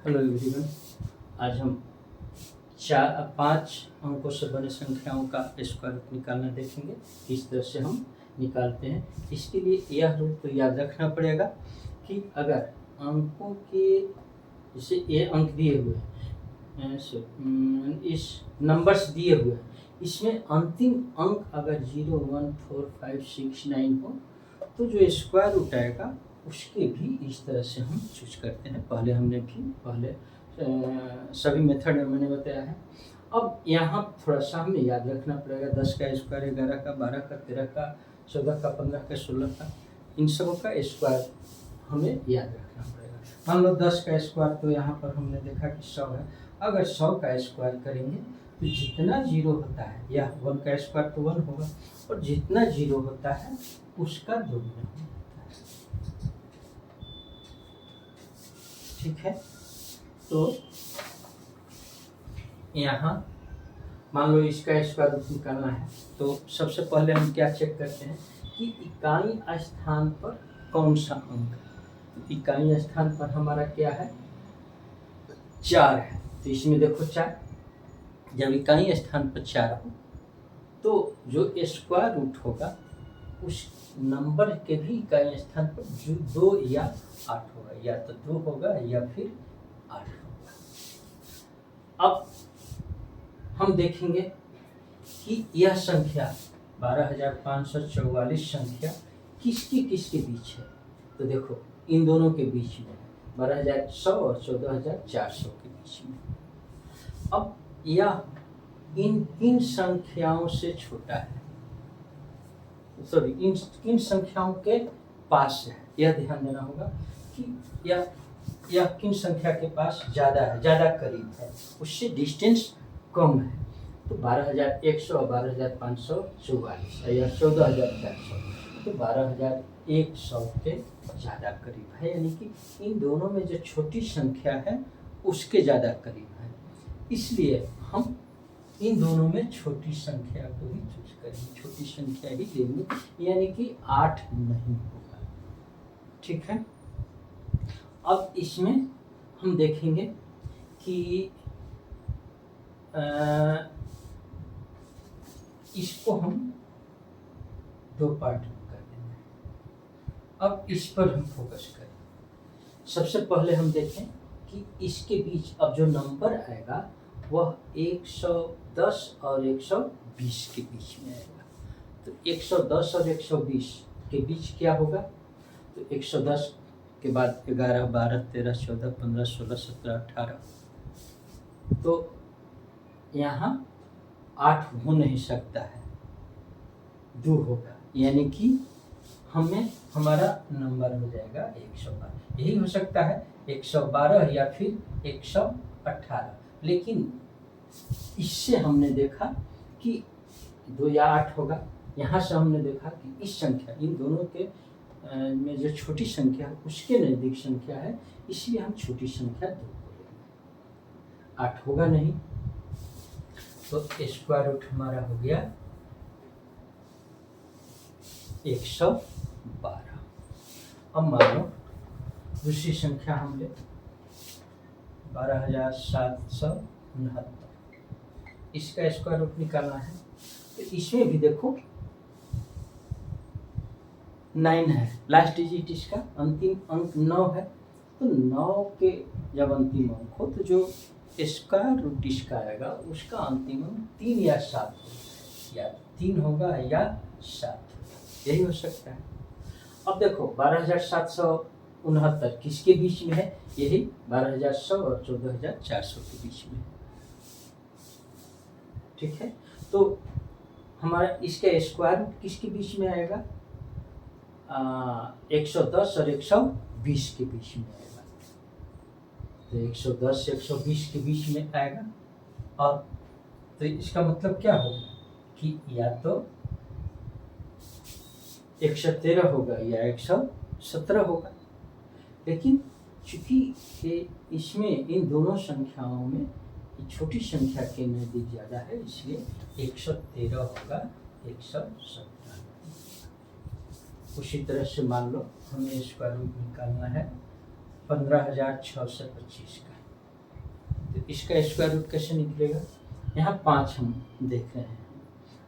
Hello everyone. आज हम 5 अंकों से बने संख्याओं का स्क्वायर रूट निकालना देखेंगे। किस तरह से हम निकालते हैं, इसके लिए यह रूल तो याद रखना पड़ेगा कि अगर अंकों के जैसे ये अंक दिए हुए हैं, इस नंबर्स दिए हुए हैं, इसमें अंतिम अंक अगर 0, 1, 4, 5, 6, 9 हो तो जो स्क्वायर रूट आएगा उसके भी इस तरह से हम चूज करते हैं। पहले सभी मेथड में मैंने बताया है। अब यहाँ थोड़ा सा हमें याद रखना पड़ेगा 10 का स्क्वायर, 11 का, 12 का, 13 का, 14 का, 15 का, 16 का, इन सब का स्क्वायर हमें याद रखना पड़ेगा। मान लो 10 का स्क्वायर, तो यहाँ पर हमने देखा कि 100 है। अगर 100 का स्क्वायर करेंगे तो जितना जीरो होता है, या 1 का स्क्वायर तो 1 होगा, और जितना जीरो होता है उसका दोगुना होता है। ठीक है, तो यहाँ मान लो इसका स्क्वायर रूट निकालना है, तो सबसे पहले हम क्या चेक करते हैं कि इकाई स्थान पर कौन सा अंक है। इकाई स्थान पर हमारा क्या है, 4 है। तो इसमें देखो 4, जब इकाई स्थान पर 4 हो तो जो स्क्वायर रूट होगा उस नंबर के भी इकाई स्थान पर जो 2 या 8 होगा, या तो 2 होगा या फिर 8 होगा। अब हम देखेंगे कि यह संख्या 12,544 संख्या किसके किसके बीच है। तो देखो इन दोनों के बीच में, 12,100 और 14,400 के बीच में। अब यह इन किन संख्याओं से छोटा है, सॉरी इन किन संख्याओं के पास है, यह ध्यान देना होगा कि यह किन संख्या के पास ज़्यादा है, ज़्यादा करीब है, उससे डिस्टेंस कम है। तो 12,100 और 12,544 या 14,400, तो 12,100 के ज़्यादा करीब है, यानी कि इन दोनों में जो छोटी संख्या है उसके ज़्यादा करीब है। इसलिए हम इन दोनों में छोटी संख्या को ही चूज करेंगे, छोटी संख्या ही लेंगे, यानी कि 8 नहीं होगा। ठीक है, अब इसमें हम देखेंगे कि इसको हम 2 पार्ट में कर देंगे। अब इस पर हम फोकस करें। सबसे पहले हम देखें कि इसके बीच अब जो नंबर आएगा वह 110 और 120 के बीच में आएगा। तो 110 और 120 के बीच क्या होगा, तो 110 के बाद 11, 12, 13, 14, 15, 16, 17, 18, तो यहाँ 8 हो नहीं सकता है, 2 होगा, यानी कि हमारा नंबर हो जाएगा 112। यही हो सकता है 112 या फिर 118, लेकिन इससे हमने देखा कि 2 या 8 होगा। यहाँ से हमने देखा कि इस संख्या, इन दोनों के में जो छोटी संख्या है उसके नज़दीक संख्या है, इसलिए हम छोटी संख्या 2 बोलेंगे, 8 होगा नहीं। तो स्क्वायर रूट हमारा हो गया 112। अब मान लो दूसरी संख्या हम ले 12,769, इसका स्क्वायर रूट निकालना है। तो इसमें भी देखो 9 है, लास्ट डिजिट इसका अंतिम अंक 9 है। तो 9 के जब अंतिम अंक हो तो जो स्क्वायर रूट इसका आएगा उसका अंतिम अंक 3 या 7 होगा, या 3 होगा या 7 होगा, यही हो सकता है। अब देखो 12,769 किसके बीच में है, यही 12,100 और 14,400 के बीच में है। ठीक है, तो हमारा इसका स्क्वायर रूट किसके बीच में आएगा, 110 और 120 के बीच में आएगा। तो 110 से 120 के बीच में आएगा, और तो इसका मतलब क्या होगा कि या तो 113 होगा या 117 होगा। लेकिन चूंकि इसमें इन दोनों संख्याओं में छोटी संख्या के नज़दीक ज़्यादा है, इसलिए 113 होगा, 117। उसी तरह से मान लो हमें स्क्वायर रूट निकालना है 15,625 का। तो इसका स्क्वायर रूट कैसे निकलेगा? यहाँ 5 हम देख रहे हैं,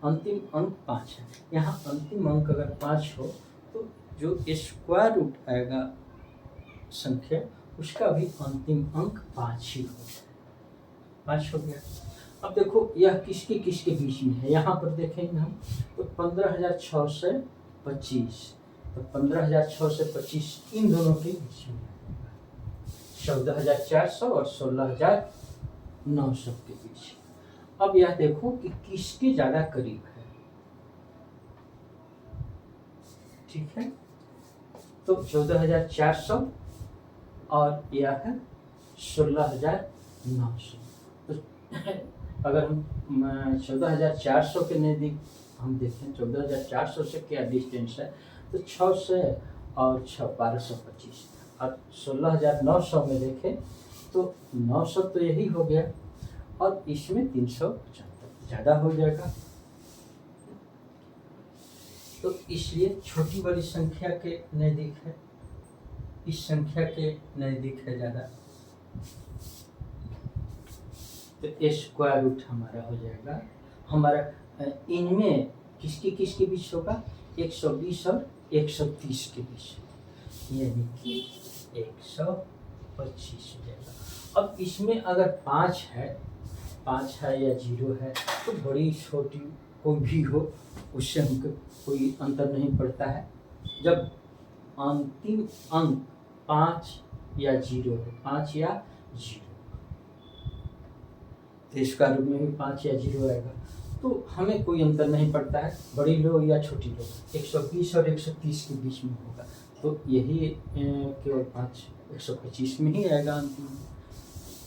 अंतिम अंक 5 है। यहाँ अंतिम अंक अगर 5 हो तो जो स्क्वायर रूट आएगा संख्या, उसका भी अंतिम अंक 5 ही होगा। 5 हो गया। अब देखो यह किसके किसके बीच में है, यहाँ पर देखेंगे हम तो 15,625, तो 15,625 इन दोनों के बीच में, 14,400 और 16,900 के बीच। अब यह देखो कि किसके ज्यादा करीब है, ठीक है। तो 14,400 और यह है 16,900। तो अगर हम 14,400 के नज़दीक हम देखें, 14,400 से क्या डिस्टेंस है, तो 6 से और 6 1225, और 16,900 में देखें तो 900 तो यही हो गया, और इसमें 375 ज़्यादा हो जाएगा। तो इसलिए छोटी वाली संख्या के नज़दीक है, इस संख्या के नज़दीक है ज़्यादा, तो स्क्वायर रूट हमारा हो जाएगा। हमारा इनमें किसके किसके बीच होगा, 120 और 130 के बीच, यानी कि 125 हो जाएगा। अब इसमें अगर 5 है या 0 है, तो बड़ी छोटी कोई भी हो उससे हमको कोई अंतर नहीं पड़ता है। जब अंतिम अंक 5 या 0 है, 5 या 0, तो इसका रूप में भी 5 या 0 आएगा, तो हमें कोई अंतर नहीं पड़ता है, बड़ी लो या छोटी लो, 120 और 130 के बीच में होगा, तो यही केवल 5 125 में ही आएगा अंतिम,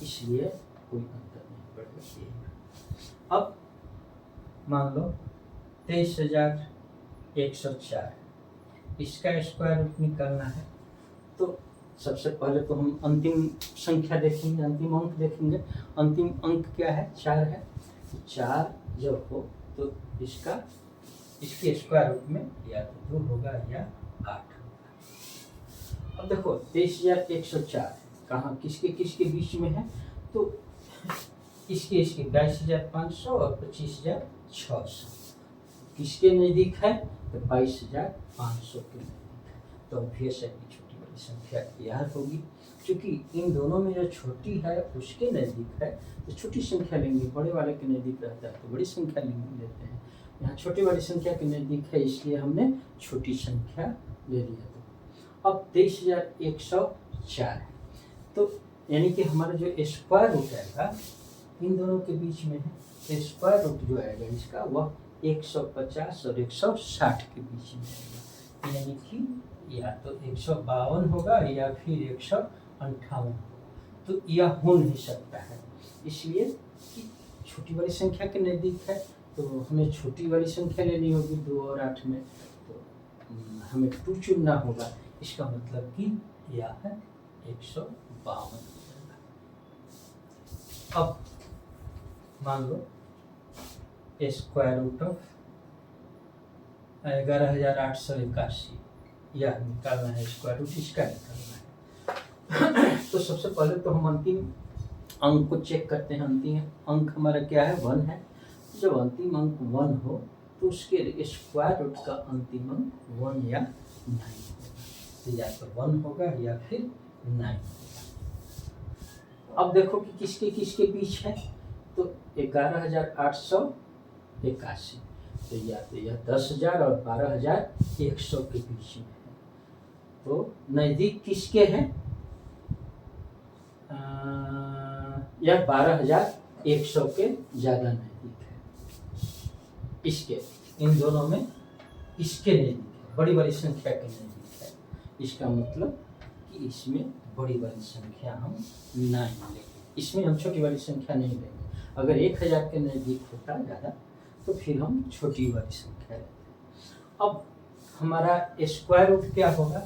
इसलिए कोई अंतर नहीं पड़ेगा। अब मान लो 23,104, इसका स्क्वायर रूट निकालना है, तो सबसे पहले तो हम अंतिम संख्या देखेंगे, अंतिम अंक देखेंगे। अंतिम अंक क्या है, 4 है, तो 4 जब हो तो इसके स्क्वायर रूट में या तो 2 होगा या 8 होगा। अब देखो 23,104 कहाँ किसके किसके बीच में है, तो इसके 22,500 और 25,600 किसके नज़दीक है, तो 22,500 के नज़दीक है। तो ऑब्वियस है कि छोटी वाली संख्या यह होगी, क्योंकि इन दोनों में जो छोटी है उसके नज़दीक है तो छोटी संख्या लेंगे, बड़े वाले के नज़दीक रहता है तो बड़ी संख्या लेते हैं। यहाँ छोटी वाली संख्या के नज़दीक है, इसलिए हमने छोटी संख्या ले लिया। तो अब 23,104 है, तो यानी कि हमारा जो स्क्वायर रूट आएगा इन दोनों के बीच में है, तो स्क्वायर रूट जो आएगा इसका वह 150 और 160 के बीच में आएगा, यानी कि या तो 152 होगा या फिर 158 होगा। तो यह हो नहीं सकता है, इसलिए कि छोटी वाली संख्या के नज़दीक है तो हमें छोटी वाली संख्या लेनी होगी 2 और 8 में, तो हमें 2 चुनना होगा। इसका मतलब कि यह है 152। अब मान लो स्क्वायर रूट ऑफ 11,881 यह निकालना है, स्क्वायर रूट इसका निकालना है। तो सबसे पहले तो हम अंतिम अंक को चेक करते हैं। अंतिम अंक हमारा क्या है, 1 है। जब अंतिम अंक 1 हो तो उसके स्क्वायर रूट का अंतिम अंक 1 या 9 होगा, तो या तो 1 होगा या फिर 9 होगा। अब देखो कि किसके किसके बीच है, तो 11,881, तो या तो यह 10,000 और 12,100 के बीच में है। तो नज़दीक किसके हैं, यह 12,100 के ज़्यादा नज़दीक है। इसके इन दोनों में इसके नज़दीक है, बड़ी वाली संख्या के नज़दीक है। इसका मतलब कि इसमें बड़ी वाली संख्या हम नहीं लेंगे, इसमें हम छोटी वाली संख्या नहीं लेंगे। अगर 1,000 के नज़दीक होता ज़्यादा तो फिर हम छोटी वाली संख्या लेते हैं। अब हमारा स्क्वायर रूट क्या होगा,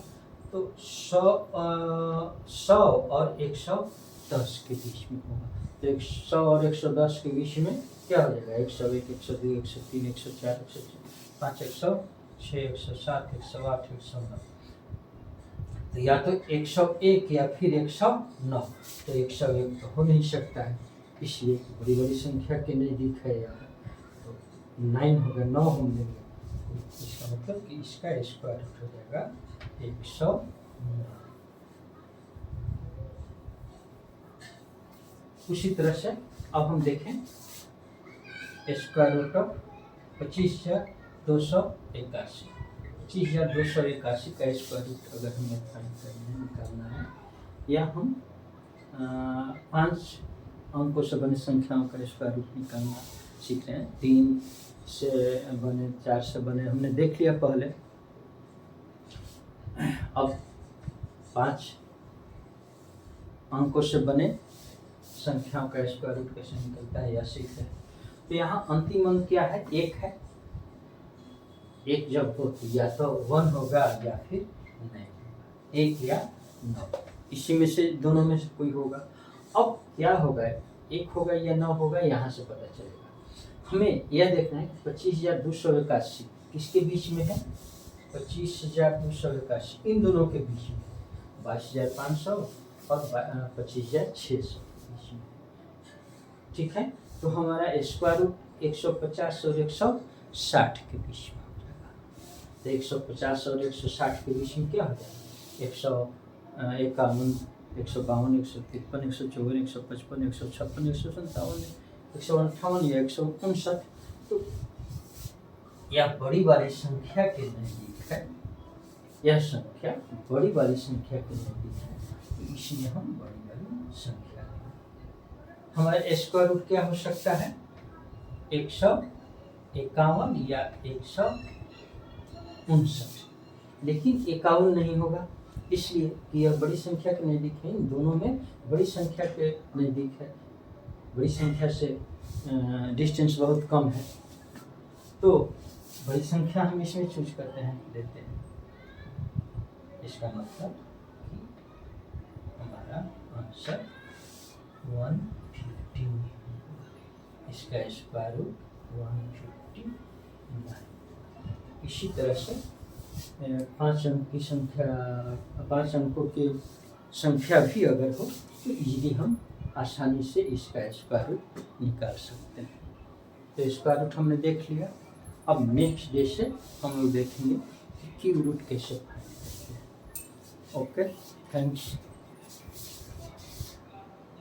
तो 100 और 110 के बीच में होगा। तो 100 और 110 के बीच में क्या हो जाएगा, 101, 102, 103, 104, 105, 106, 107, 108, 109। तो या तो 101 या फिर 109, तो 101 तो हो नहीं सकता है, इसलिए बड़ी बड़ी संख्या के नज़दीक है यार, तो 9 हो गया, 9 हम लेंगे, तो इसका मतलब कि इसका स्क्वायर रूट हो जाएगा 109। उसी तरह से अब हम देखें स्क्वायर रूट ऑफ 25,281, 25,281 का स्क्वायर रूट अगर हमें फाइंड करना है, निकालना है, या हम 5 अंकों से बने संख्याओं का स्क्वायर रूट निकालना सीख रहे हैं। 3 से बने, 4 से बने हमने देख लिया पहले। अब 5 अंकों से बने संख्याओं का स्क्वायर रूट कैसे निकलता है या सीख रहे हैं। तो यहाँ अंतिम अंक क्या है, 1 है। 1 जब हो तो या तो 1 होगा या फिर नहीं, 1 या 9, इसी में से दोनों में से कोई होगा। अब क्या होगा, 1 होगा या 9 होगा, यहाँ से पता चलेगा। हमें यह देखना है कि 25,281 किसके बीच में है, 25,281 इन दोनों के बीच में, 22,500 और 25,600 बीच में, ठीक है। तो हमारा स्क्वायर रूट 150 और 160 के बीच में हो जाएगा। तो 150 और 160 के बीच में क्या हो जाएगा, 151, 152, 153, 154, 155, 156, 157, 158 या 159। तो यह बड़ी वाली संख्या के नज़दीक है, यह संख्या बड़ी वाली संख्या के नज़दीक है, तो इसलिए हम बड़ी वाली संख्या लेंगे। हमारा स्क्वायर रूट क्या हो सकता है, 151 या 159, लेकिन 51 नहीं होगा, इसलिए कि यह बड़ी संख्या के नज़दीक है। इन दोनों में बड़ी संख्या के नज़दीक है, बड़ी संख्या से डिस्टेंस बहुत कम है, तो बड़ी संख्या हम इसमें चूज करते हैं, लेते हैं। इसका मतलब कि हमारा आंसर 150, इसका स्क्वायर रूट 159। इसी तरह से 5 अंक की संख्या, 5 अंकों की संख्या भी अगर हो तो इजीली हम आसानी से इसका स्क्वायर रूट निकाल सकते हैं। तो स्क्वायर रूट हमने देख लिया। अब नेक्स्ट डे से हम लोग देखेंगे कि क्यूब रूट कैसे फाइंड करते हैं। Okay, thanks.